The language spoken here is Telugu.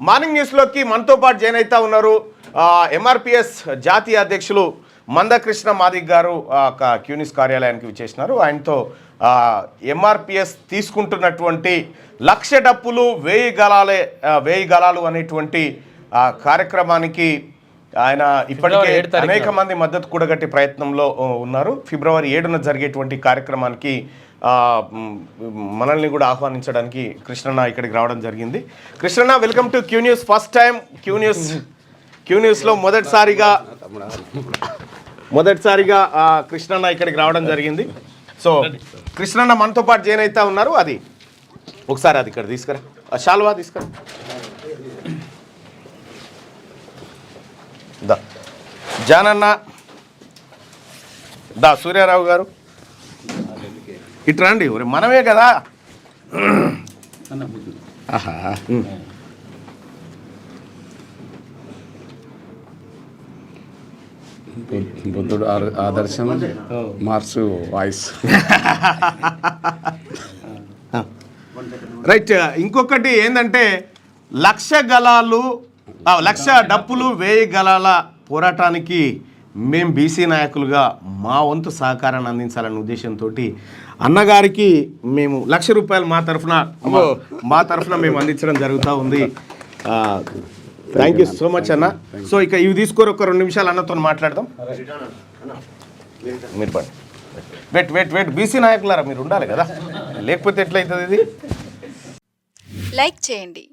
మార్నింగ్ న్యూస్లోకి మనతో పాటు జాయిన్ అవుతా ఉన్నారు ఎంఆర్పిఎస్ జాతీయ అధ్యక్షులు మందకృష్ణ మాదిగ గారు క్యూనిస్ కార్యాలయానికి విచ్చేసినారు. ఆయనతో ఎంఆర్పిఎస్ తీసుకుంటున్నటువంటి 1,00,000 డప్పులు 1000 గలాలు అనేటువంటి కార్యక్రమానికి ఆయన ఇప్పటికే అనేక మంది మద్దతు కూడగట్టే ప్రయత్నంలో ఉన్నారు. ఫిబ్రవరి 7న జరిగేటువంటి కార్యక్రమానికి మనల్ని కూడా ఆహ్వానించడానికి కృష్ణన్న ఇక్కడికి రావడం జరిగింది. కృష్ణన్న, welcome to Q news. First time Q న్యూస్లో మొదటిసారిగా కృష్ణన్న ఇక్కడికి రావడం జరిగింది. సో కృష్ణన్న మనతో పాటు జాయిన్ అవుతా ఉన్నారు. అది ఒకసారి అది ఇక్కడ తీసుకురా, శాల్వా తీసుకురా. దా జానన్న, దా సూర్యారావు గారు ఇట్రా అండి. మనమే కదా. బుద్ధుడు ఆదర్శం, మార్క్స్ వాయిస్. రైట్. ఇంకొకటి ఏంటంటే 1,00,000 డప్పులు 1000 గలాల పోరాటానికి మేము బీసీ నాయకులుగా మా వంతు సహకారాన్ని అందించాలనే ఉద్దేశంతో అన్నగారికి మేము ₹1,00,000 మా తరఫున మేము అందించడం జరుగుతూ ఉంది. థ్యాంక్ యూ సో మచ్ అన్న. సో ఇక ఇవి తీసుకోరు, ఒక 2 నిమిషాలు అన్నతో మాట్లాడదాం. మీరు వెయిట్ బీసీ నాయకులారా, మీరు ఉండాలి కదా, లేకపోతే ఎట్లయితుంది ఇది. లైక్ చేయండి,